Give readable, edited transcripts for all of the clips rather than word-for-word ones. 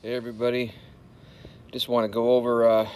Hey everybody, just want to go over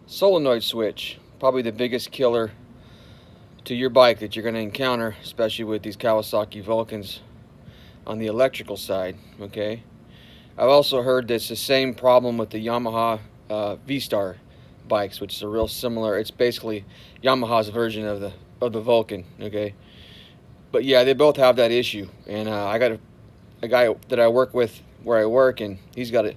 solenoid switch, probably the biggest killer to your bike that you're going to encounter, especially with these Kawasaki Vulcans on the electrical side. Okay, I've also heard that's the same problem with the Yamaha V-Star bikes, which is a real similar. It's basically Yamaha's version of the Vulcan. Okay, but yeah, they both have that issue, and I got a guy that I work with where I work, and he's got a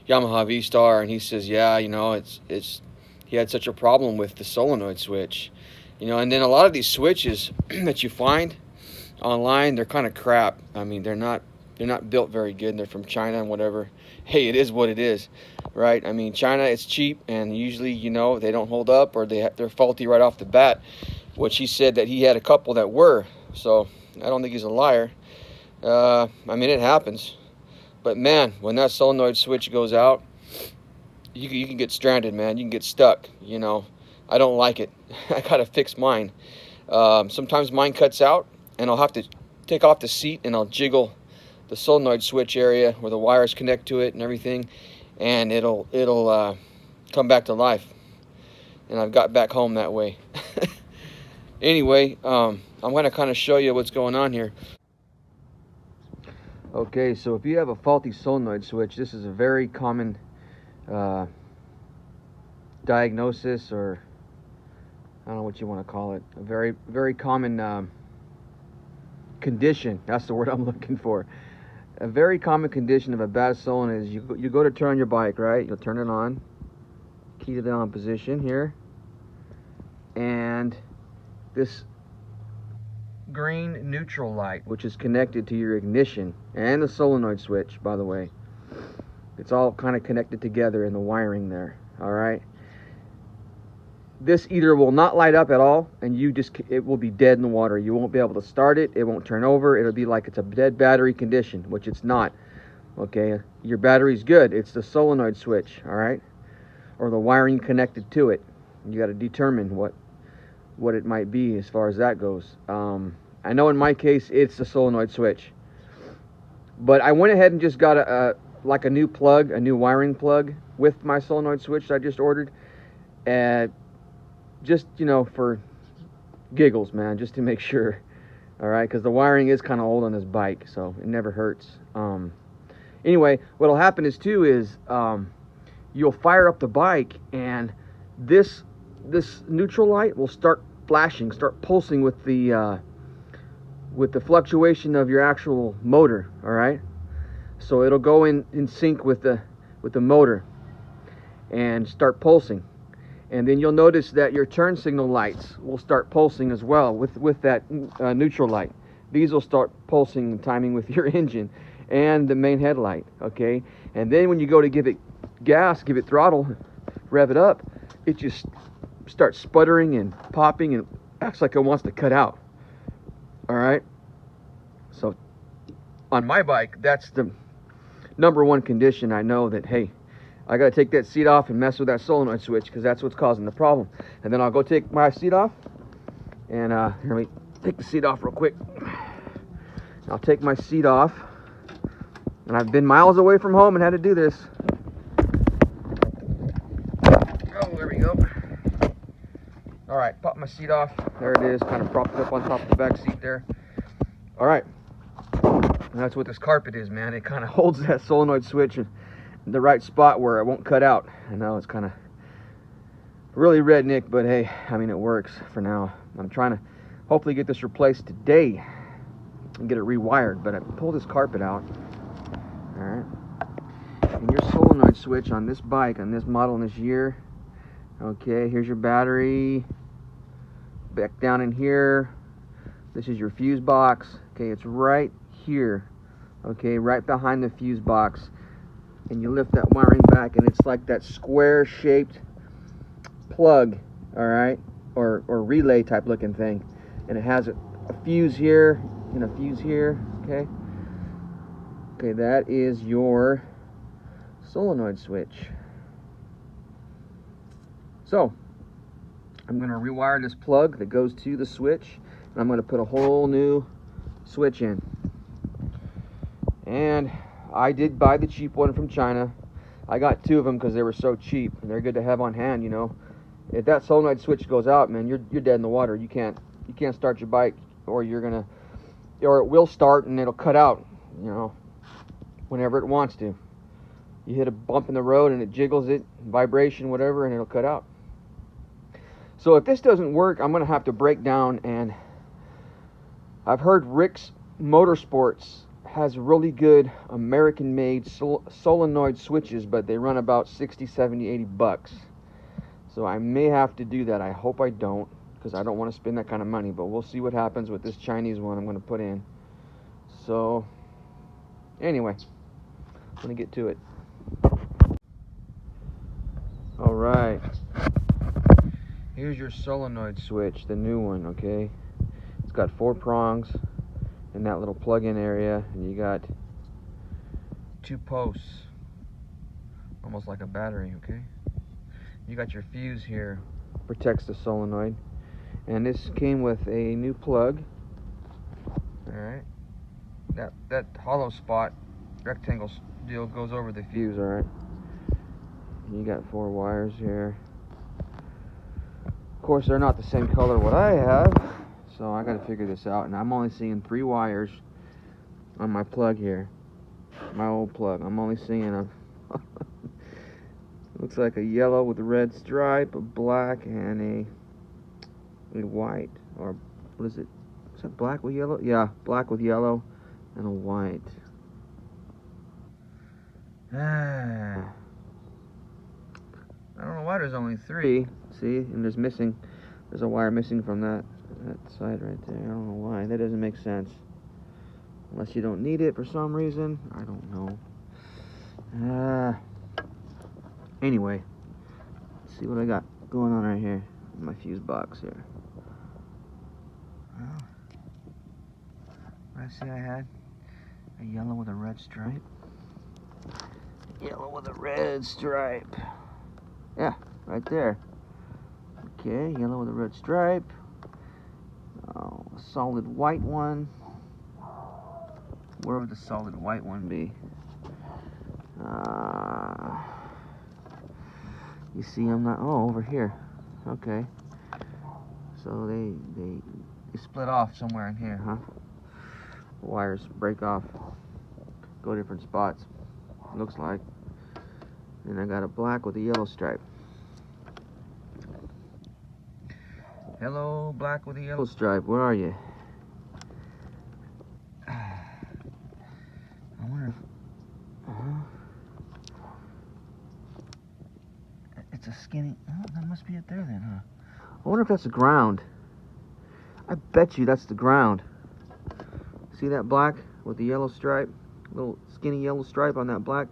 Yamaha V-Star, and he says, yeah, it's he had such a problem with the solenoid switch, and then a lot of these switches that you find online, they're kind of crap. I mean, they're not built very good, and they're from China and whatever. Hey, it is what it is, right? I mean, China, it's cheap, and usually, they don't hold up, or they're faulty right off the bat, which he said that he had a couple that were. So I don't think he's a liar. I mean, it happens. But man, when that solenoid switch goes out, you can get stranded, man. You can get stuck. I don't like it. I gotta fix mine. Sometimes mine cuts out, and I'll have to take off the seat, and I'll jiggle the solenoid switch area where the wires connect to it and everything, and it'll come back to life. And I've got back home that way. Anyway, I'm gonna kind of show you what's going on here. Okay, so if you have a faulty solenoid switch, this is a very common diagnosis, or I don't know what you want to call it. A very, very common condition. That's the word I'm looking for. A very common condition of a bad solenoid is you go to turn your bike, right? You'll turn it on, key to the on position here, and this green neutral light, which is connected to your ignition and the solenoid switch, by the way, it's all kind of connected together in the wiring there. All right, this either will not light up at all, and it will be dead in the water. You won't be able to start it. It won't turn over. It'll be like it's a dead battery condition, which it's not. Okay, your battery's good. It's the solenoid switch, all right, or the wiring connected to it. You got to determine what it might be as far as that goes. I know in my case it's the solenoid switch, but I went ahead and just got a new plug, a new wiring plug with my solenoid switch that I just ordered, and just for giggles, man, just to make sure. All right, because the wiring is kind of old on this bike, so it never hurts. Anyway, what'll happen is you'll fire up the bike, and this neutral light will start flashing, start pulsing with the fluctuation of your actual motor. All right, so it'll go in sync with the motor and start pulsing, and then you'll notice that your turn signal lights will start pulsing as well with that neutral light. These will start pulsing and timing with your engine and the main headlight. Okay, and then when you go to give it gas, give it throttle, rev it up, it just starts sputtering and popping and acts like it wants to cut out. All right, so on my bike, that's the number one condition. I know that, hey, I got to take that seat off and mess with that solenoid switch, because that's what's causing the problem. And then I'll go take my seat off, and here, let me take the seat off real quick. I'll take my seat off, and I've been miles away from home and had to do this. Oh, there we go. All right, pop my seat off. There it is, kind of propped up on top of the back seat there. All right, and that's what this carpet is, man. It kind of holds that solenoid switch in the right spot where it won't cut out. I know it's kind of really redneck, but hey, I mean, it works for now. I'm trying to hopefully get this replaced today and get it rewired, but I pulled this carpet out. All right, and your solenoid switch on this bike, on this model in this year, okay, here's your battery. Back down in here, this is your fuse box. Okay, it's right here, okay, right behind the fuse box. And you lift that wiring back, and it's like that square shaped plug, all right, or relay type looking thing, and it has a fuse here and a fuse here. Okay, that is your solenoid switch. So I'm going to rewire this plug that goes to the switch, and I'm going to put a whole new switch in. And I did buy the cheap one from China. I got 2 of them because they were so cheap, and they're good to have on hand, you know. If that solenoid switch goes out, man, you're dead in the water. You can't start your bike, or it will start and it'll cut out, you know, whenever it wants to. You hit a bump in the road and it jiggles it, vibration, whatever, and it'll cut out. So if this doesn't work, I'm gonna have to break down, and I've heard Rick's Motorsports has really good American-made solenoid switches, but they run about 60, 70, 80 bucks. So I may have to do that. I hope I don't, because I don't want to spend that kind of money, but we'll see what happens with this Chinese one I'm going to put in. So anyway, I'm going to get to it. All right, here's your solenoid switch, the new one, okay? It's got 4 prongs in that little plug-in area, and you got 2 posts, almost like a battery, okay? You got your fuse here, protects the solenoid, and this came with a new plug. All right, that hollow spot, rectangle deal goes over the fuse. All right, and you got 4 wires here. Of course, they're not the same color what I have, so I got to figure this out. And I'm only seeing 3 wires on my plug here, my old plug. I'm only seeing them. Looks like a yellow with a red stripe, a black, and a white. Or what is it? Is that black with yellow? Yeah, black with yellow and a white. I don't know why there's only 3. See, and there's a wire missing from that side right there. I don't know why. That doesn't make sense. Unless you don't need it for some reason. I don't know. Anyway, let's see what I got going on right here in my fuse box here. Well, I see I had a yellow with a red stripe. Yellow with a red stripe. Yeah, right there. Okay, yellow with a red stripe. Oh, a solid white one. Where would the solid white one be? You see, I'm not. Oh, over here. Okay. So they split off somewhere in here, huh? The wires break off, go different spots. Looks like. And I got a black with a yellow stripe. Hello, black with a yellow stripe. Where are you? I wonder if. It's a skinny. Oh, that must be it there then, huh? I wonder if that's the ground. I bet you that's the ground. See that black with the yellow stripe? Little skinny yellow stripe on that black.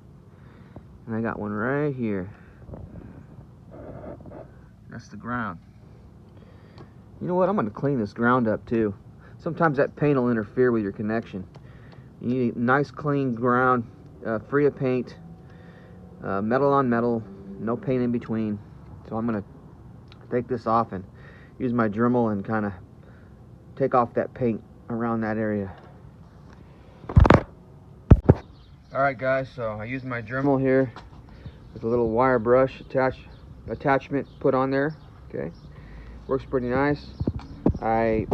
And I got one right here. That's the ground. You know what? I'm going to clean this ground up too. Sometimes that paint will interfere with your connection. You need a nice clean ground, free of paint, metal on metal, no paint in between. So I'm going to take this off and use my Dremel and kind of take off that paint around that area. Alright guys, so I used my Dremel here with a little wire brush attachment put on there. Okay, works pretty nice. I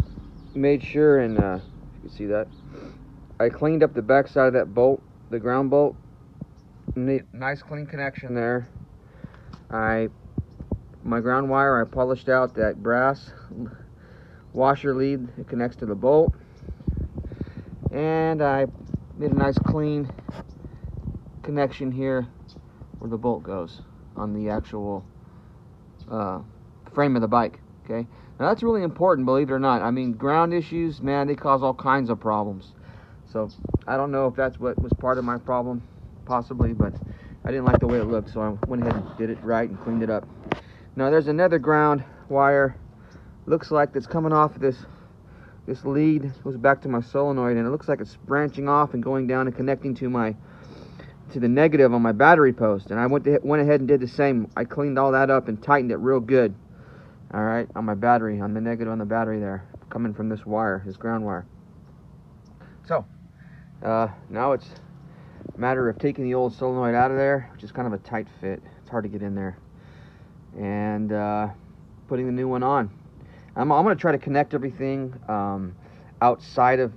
made sure, and you can see that, I cleaned up the back side of that bolt, the ground bolt. Nice clean connection there. My ground wire, I polished out that brass washer lead that connects to the bolt, and I made a nice clean connection here where the bolt goes on the actual frame of the bike. Okay, now that's really important, believe it or not. I mean, ground issues, man, they cause all kinds of problems. So I don't know if that's what was part of my problem, possibly, but I didn't like the way it looked, so I went ahead and did it right and cleaned it up. Now there's another ground wire, looks like that's coming off this lead, goes back to my solenoid, and it looks like it's branching off and going down and connecting to the negative on my battery post. And I went ahead and did the same. I cleaned all that up and tightened it real good. All right, on my battery, on the negative on the battery there, coming from this wire, this ground wire. So now it's Matter of taking the old solenoid out of there, which is kind of a tight fit. It's hard to get in there. And putting the new one on. I'm going to try to connect everything outside of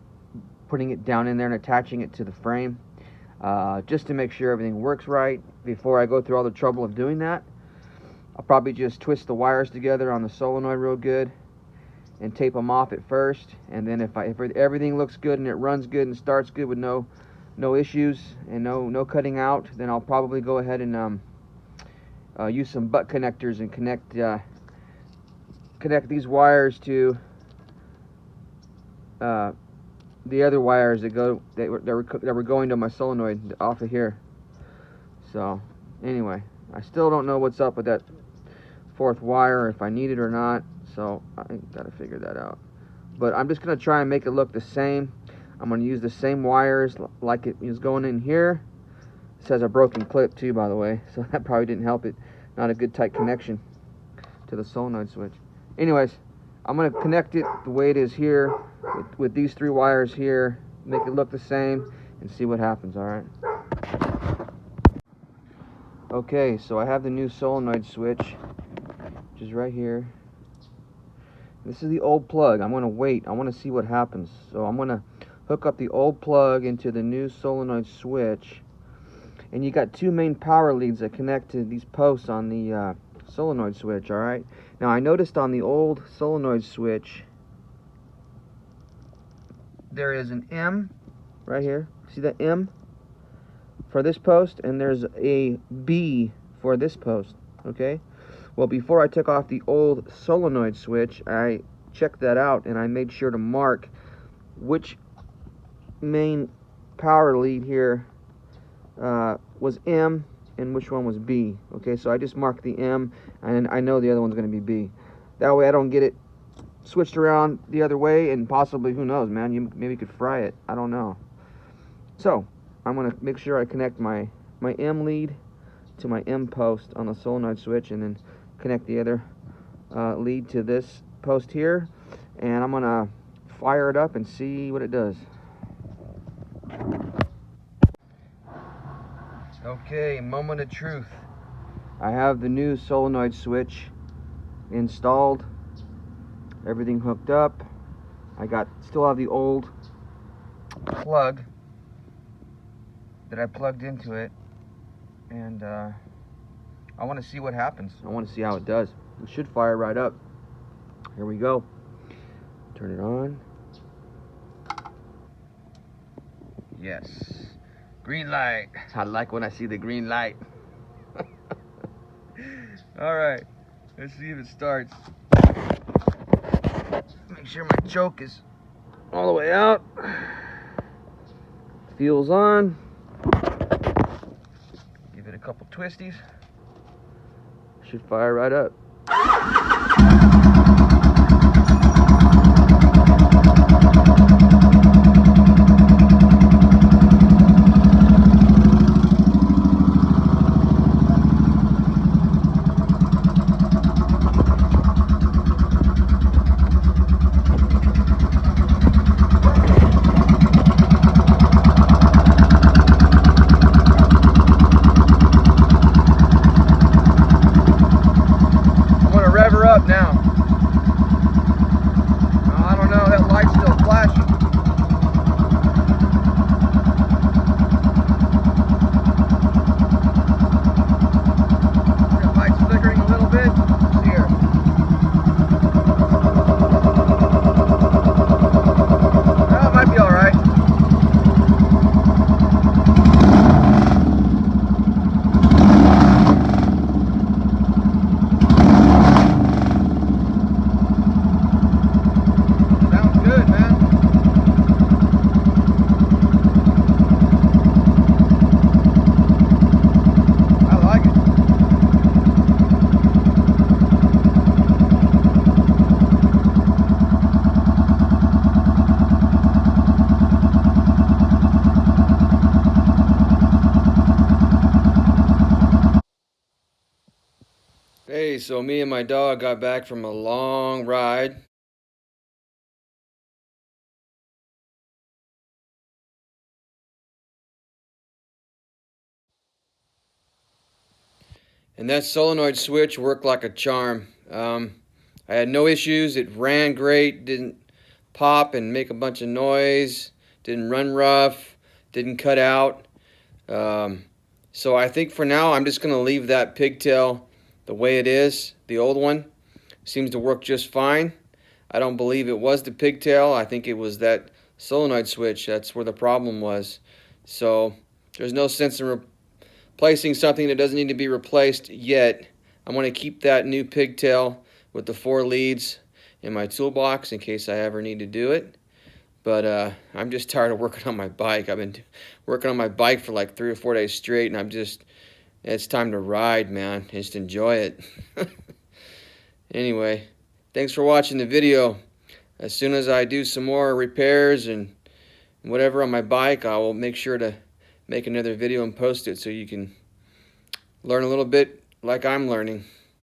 putting it down in there and attaching it to the frame, just to make sure everything works right before I go through all the trouble of doing that. I'll probably just twist the wires together on the solenoid real good and tape them off at first, and then if everything looks good and it runs good and starts good with no issues and no cutting out, then I'll probably go ahead and use some butt connectors and connect these wires to the other wires that were going to my solenoid off of here. So anyway, I still don't know what's up with that fourth wire, if I need it or not, so I gotta figure that out. But I'm just gonna try and make it look the same. I'm gonna use the same wires like it is going in here. This has a broken clip too, by the way, so that probably didn't help it. Not a good tight connection to the solenoid switch. Anyways, I'm gonna connect it the way it is here with these 3 wires here, make it look the same, and see what happens. All right. Okay, so I have the new solenoid switch, which is right here. This is the old plug. I'm gonna wait. I want to see what happens. So I'm gonna hook up the old plug into the new solenoid switch, and you got 2 main power leads that connect to these posts on the solenoid switch. All right. Now I noticed on the old solenoid switch there is an M right here. See that M for this post, and there's a B for this post. Okay. Well, before I took off the old solenoid switch, I checked that out and I made sure to mark which main power lead here was M and which one was B. Okay, so I just marked the M, and I know the other one's going to be B. That way I don't get it switched around the other way, and possibly, who knows, man, you maybe could fry it. I don't know. So I'm going to make sure I connect my M lead to my M post on the solenoid switch, and then connect the other lead to this post here, and I'm gonna fire it up and see what it does. Okay, moment of truth. I have the new solenoid switch installed, everything hooked up. I still have the old plug that I plugged into it, and I want to see what happens. I want to see how it does. It should fire right up. Here we go. Turn it on. Yes. Green light. I like when I see the green light. Alright. Let's see if it starts. Make sure my choke is all the way out. Fuel's on. Give it a couple twisties. Should fire right up. Up now. I don't know, that light's still flashing. That light's flickering a little bit. Let's see here. Well, it might be alright. Hey, so me and my dog got back from a long ride. And that solenoid switch worked like a charm. I had no issues. It ran great, didn't pop and make a bunch of noise, didn't run rough, didn't cut out. So I think for now I'm just going to leave that pigtail the way it is. The old one seems to work just fine. I don't believe it was the pigtail. I think it was that solenoid switch. That's where the problem was. So there's no sense in replacing something that doesn't need to be replaced yet. I'm going to keep that new pigtail with the 4 leads in my toolbox in case I ever need to do it. But I'm just tired of working on my bike. I've been working on my bike for like 3 or 4 days straight, and it's time to ride, man. Just enjoy it. Anyway, thanks for watching the video. As soon as I do some more repairs and whatever on my bike, I will make sure to make another video and post it so you can learn a little bit like I'm learning.